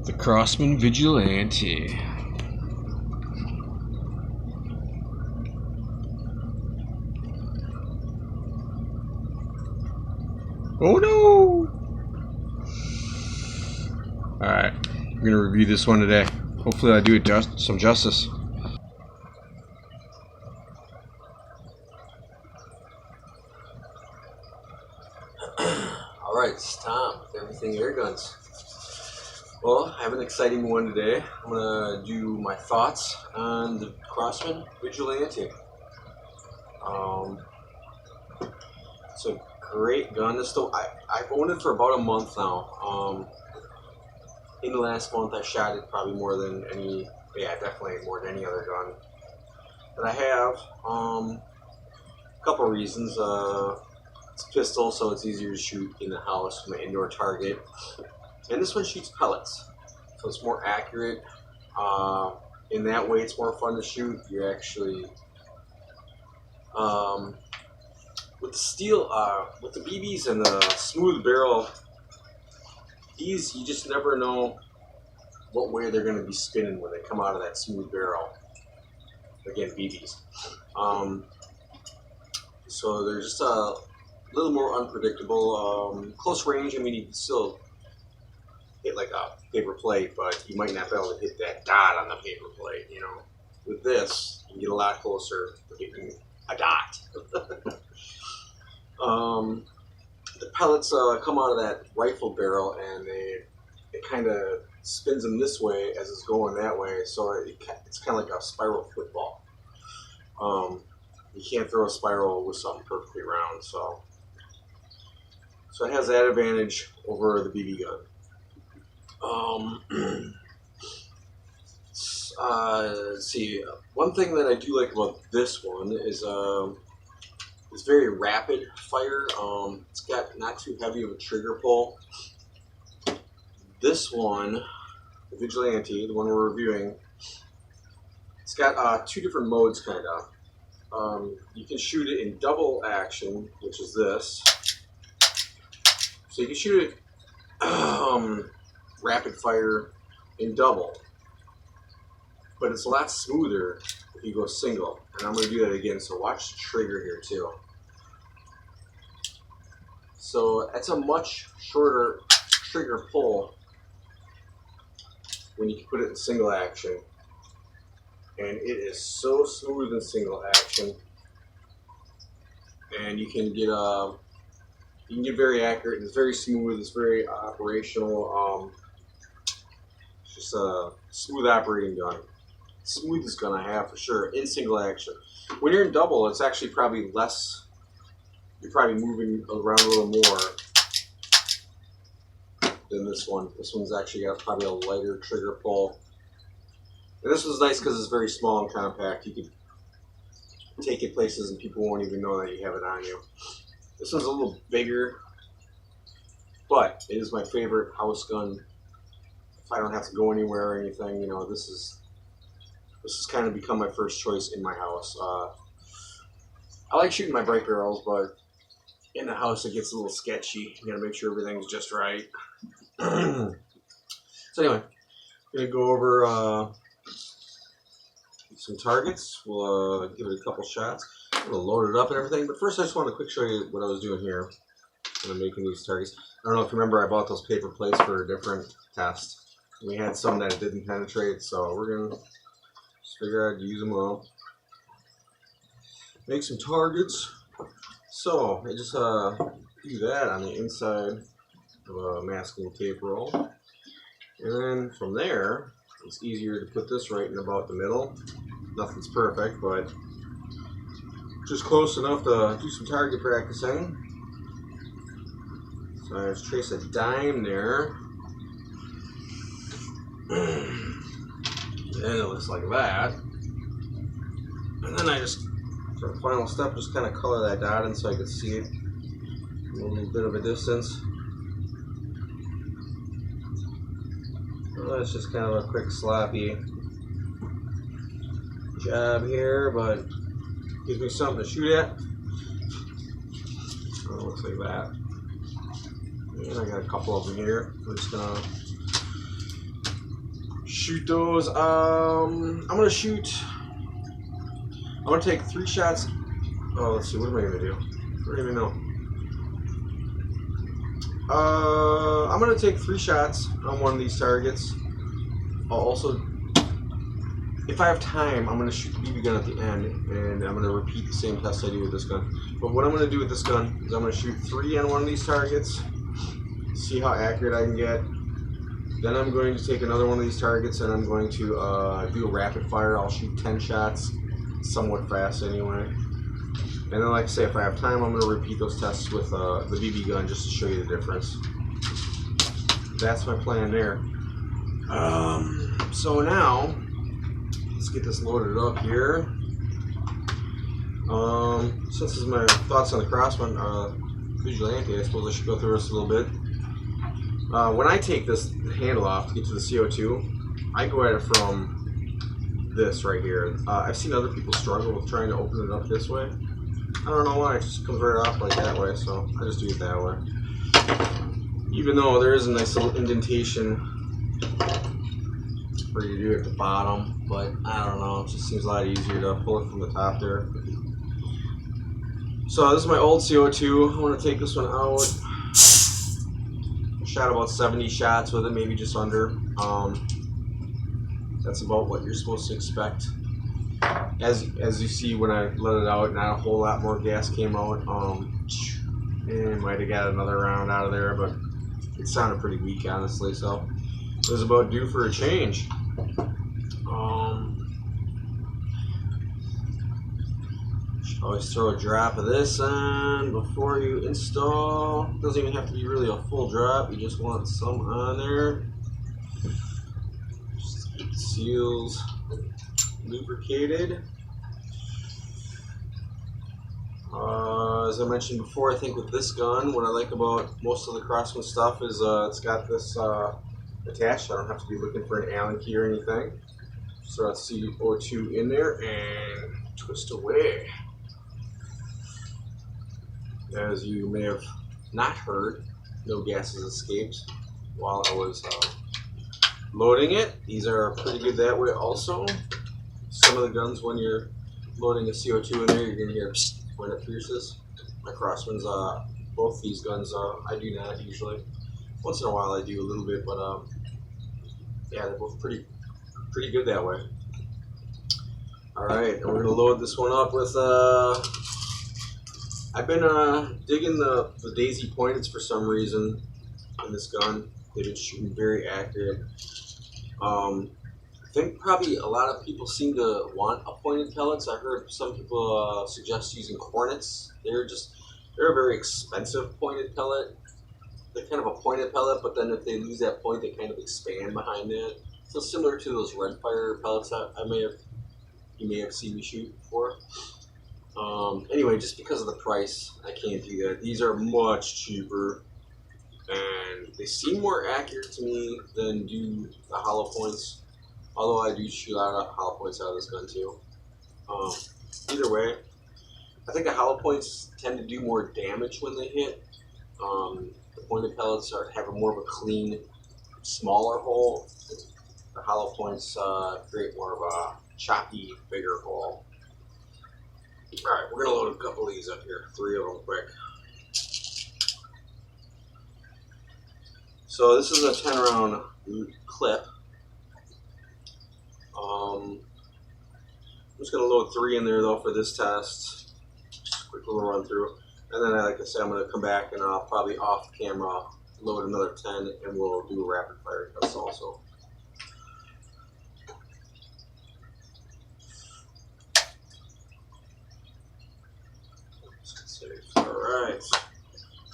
The Crossman Vigilante. Oh no! Alright, we're going to review this one today. Hopefully I do it some justice. Alright, it's Tom with Everything Air Guns. Well, I have an exciting one today. I'm going to do my thoughts on the Crossman Vigilante. It's a great gun. I've owned it for about a month now. In the last month I shot it probably more than definitely more than any other gun that I have. A couple of reasons. It's a pistol, so it's easier to shoot in the house from an indoor target. And this one shoots pellets, so it's more accurate. In that way, it's more fun to shoot. You actually, with the steel, with the BBs and the smooth barrel, these you just never know what way they're going to be spinning when they come out of that smooth barrel. Again, BBs. So they're just a little more unpredictable. Close range, I mean, you can still hit like a paper plate, but you might not be able to hit that dot on the paper plate, you know. With this, you can get a lot closer to hitting a dot. The pellets come out of that rifle barrel, and it kind of spins them this way as it's going that way, so it's kind of like a spiral football. You can't throw a spiral with something perfectly round, so it has that advantage over the BB gun. Let's see. One thing that I do like about this one is it's very rapid fire. It's got not too heavy of a trigger pull. This one, the Vigilante, the one we're reviewing, it's got two different modes, kind of. You can shoot it in double action, which is this. So you can shoot it rapid fire in double, but it's a lot smoother if you go single. And I'm going to do that again, so watch the trigger here too. So that's a much shorter trigger pull when you can put it in single action, and it is so smooth in single action, and you can get very accurate. It's very smooth. It's very operational. It's just a smooth operating gun. Smoothest gun I have for sure in single action. When you're in double, it's actually probably less. You're probably moving around a little more than this one. This one's actually got probably a lighter trigger pull. And this one's nice because it's very small and compact. You can take it places and people won't even know that you have it on you. This one's a little bigger, but it is my favorite house gun. If I don't have to go anywhere or anything, you know, this has kind of become my first choice in my house. I like shooting my bright barrels, but in the house it gets a little sketchy. You gotta make sure everything's just right. So anyway, I'm gonna go over some targets. We'll give it a couple shots. I'm gonna load it up and everything, but first I just want to quick show you what I was doing here when I'm making these targets. I don't know if you remember, I bought those paper plates for a different test. We had some that didn't penetrate, so we're gonna just figure out to use them all. Make some targets. So I just do that on the inside of a masking tape roll, and then from there it's easier to put this right in about the middle. Nothing's perfect, but just close enough to do some target practicing. So I just trace a dime there, and it looks like that. And then I just, for the final step, just kind of color that dot in so I can see it from a little bit of a distance. So that's just kind of a quick sloppy job here, but gives me something to shoot at. So it looks like that. And I got a couple of them here. I'm just gonna shoot those. I'm gonna take 3 shots. Oh, let's see. What am I gonna do? I don't even know. I'm gonna take 3 shots on one of these targets. I'll also, if I have time, I'm going to shoot the BB gun at the end, and I'm going to repeat the same test I do with this gun. But what I'm going to do with this gun is I'm going to shoot 3 on one of these targets, see how accurate I can get. Then I'm going to take another one of these targets, and I'm going to do a rapid fire. I'll shoot 10 shots, somewhat fast anyway. And then, like I say, if I have time, I'm going to repeat those tests with the BB gun just to show you the difference. That's my plan there. So now, let's get this loaded up here. Since this is my thoughts on the crosman vigilante, I suppose I should go through this a little bit. When I take this handle off to get to the CO2, I go at it from this right here. I've seen other people struggle with trying to open it up this way. I don't know why, it just comes right off like that way, so I just do it that way. Even though there is a nice little indentation for you to do it at the bottom, but I don't know, it just seems a lot easier to pull it from the top there. So this is my old CO2. I want to take this one out. I shot about 70 shots with it, maybe just under. That's about what you're supposed to expect. As you see, when I let it out, not a whole lot more gas came out. And might have got another round out of there, but it sounded pretty weak, honestly, so it was about due for a change. Always throw a drop of this on before you install. Doesn't even have to be really a full drop, you just want some on there. Just to keep the seals lubricated. As I mentioned before, I think with this gun, what I like about most of the crosman stuff is it's got this attached. I don't have to be looking for an Allen key or anything. Just throw that CO2 in there and twist away. As you may have not heard, no gases escaped while I was loading it. These are pretty good that way also. Some of the guns, when you're loading a CO2 in there, you're going to hear psst when it pierces. My crosman's, both these guns, I do not usually. Once in a while I do a little bit, but yeah, they're both pretty good that way. Alright, and we're going to load this one up with, I've been digging the daisy pointeds for some reason in this gun. They've been shooting very accurate. I think probably a lot of people seem to want a pointed pellets. I heard some people suggest using cornets. They're a very expensive pointed pellet. They're kind of a pointed pellet, but then if they lose that point, they kind of expand behind that. So similar to those red fire pellets that you may have seen me shoot before. Anyway, just because of the price, I can't do that. These are much cheaper, and they seem more accurate to me than do the hollow points. Although I do shoot a lot of hollow points out of this gun too. Either way, I think the hollow points tend to do more damage when they hit. The pointed pellets have more of a clean, smaller hole. The hollow points create more of a choppy, bigger hole. Alright, we're going to load a couple of these up here, 3 of them quick. So this is a 10 round clip. I'm just going to load 3 in there though for this test. Just a quick little run through. And then, like I said, I'm going to come back and I'll probably off camera load another 10 and we'll do a rapid fire test also.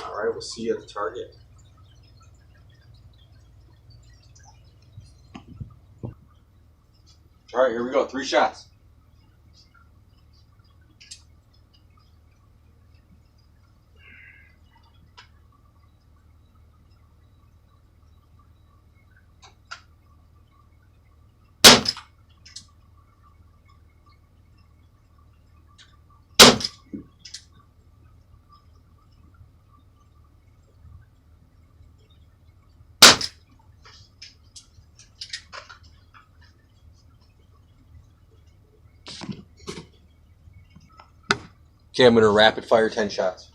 Alright, we'll see you at the target. Alright, here we go, 3 shots. Okay, I'm going to rapid fire 10 shots.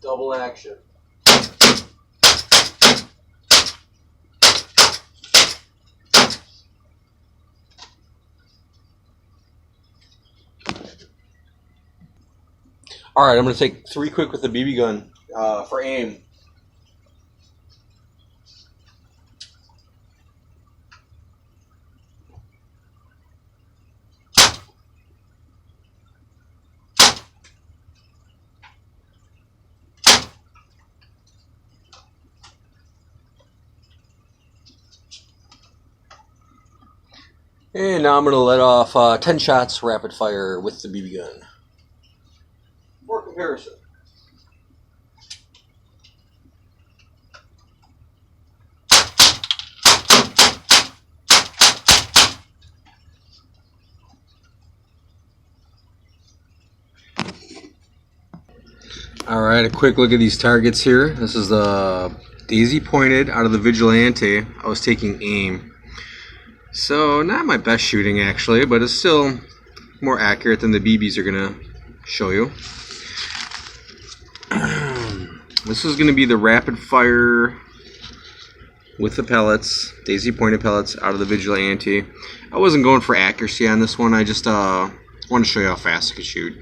Double action. Alright, I'm going to take 3 quick with the BB gun for aim. And now I'm going to let off 10 shots rapid fire with the BB gun. For comparison. Alright, a quick look at these targets here. This is the daisy pointed out of the vigilante. I was taking aim. So, not my best shooting actually, but it's still more accurate than the BBs are going to show you. This is going to be the rapid fire with the pellets, daisy pointed pellets out of the vigilante. I wasn't going for accuracy on this one, I just wanted to show you how fast I could shoot.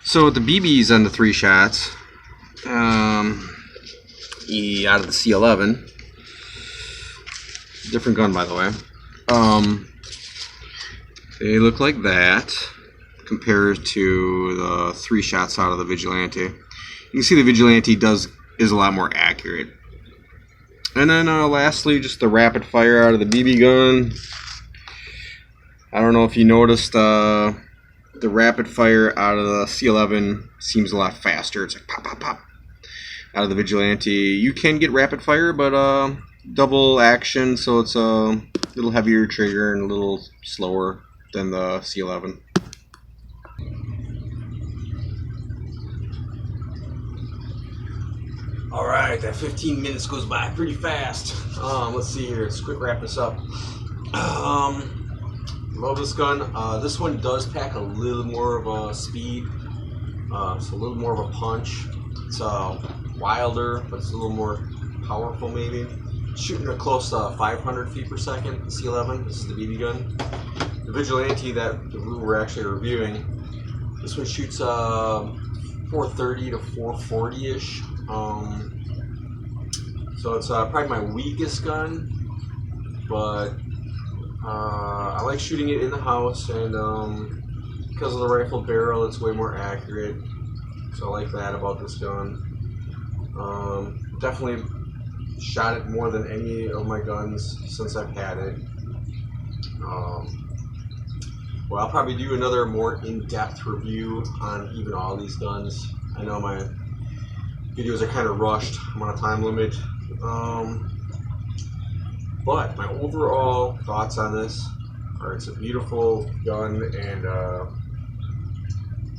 So with the BBs on the 3 shots, out of the C11, different gun by the way, they look like that compared to the 3 shots out of the vigilante. You can see the vigilante is a lot more accurate. And then lastly, just the rapid fire out of the BB gun. I don't know if you noticed the rapid fire out of the C11 seems a lot faster. It's like pop, pop, pop. Out of the vigilante, you can get rapid fire, but double action, so it's a little heavier trigger and a little slower than the C11. Alright, that 15 minutes goes by pretty fast. Let's see here, let's quick wrap this up. Love this gun. This one does pack a little more of a speed, so a little more of a punch. It's wilder, but it's a little more powerful maybe. Shooting at close to 500 feet per second, the C11. This is the BB gun. The vigilante that we were actually reviewing, this one shoots 430 to 440-ish. So it's probably my weakest gun, but I like shooting it in the house, and because of the rifle barrel, it's way more accurate. So I like that about this gun. Definitely shot it more than any of my guns since I've had it. Well, I'll probably do another more in-depth review on even all these guns. I know my videos are kind of rushed. I'm on a time limit. But my overall thoughts on this are it's a beautiful gun and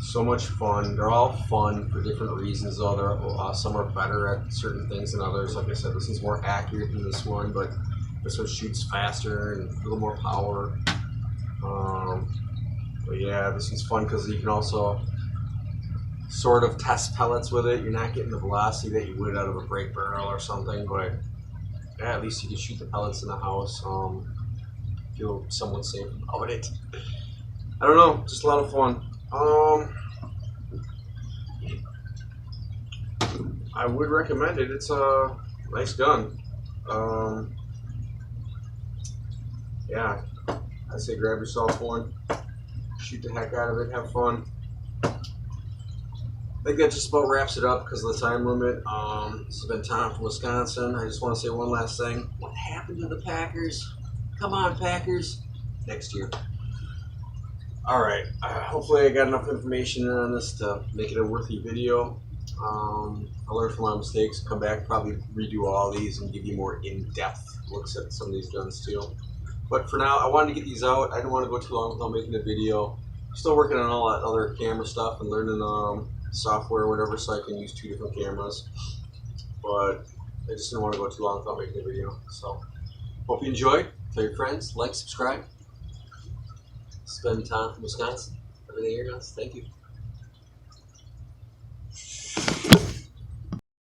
so much fun. They're all fun for different reasons, though. Some are better at certain things than others. Like I said, this is more accurate than this one, but this one shoots faster and a little more power. But yeah, this one's fun because you can also sort of test pellets with it. You're not getting the velocity that you would out of a break barrel or something, but yeah, at least you can shoot the pellets in the house. Feel somewhat safe about it. I don't know, just a lot of fun. I would recommend it. It's a nice gun. Yeah, I say grab yourself one, shoot the heck out of it, have fun. I think that just about wraps it up because of the time limit. This has been Tom from Wisconsin. I just want to say one last thing. What happened to the Packers? Come on, Packers. Next year. Alright, hopefully I got enough information on this to make it a worthy video. I'll learn from my mistakes, come back, probably redo all these and give you more in-depth looks at some of these guns too. But for now, I wanted to get these out. I didn't want to go too long without making a video. Still working on all that other camera stuff and learning software or whatever, so I can use 2 different cameras. But I just didn't want to go too long without making a video. So, hope you enjoyed. Tell your friends, like, subscribe. Spend time in Wisconsin. Everything here, guys. Thank you.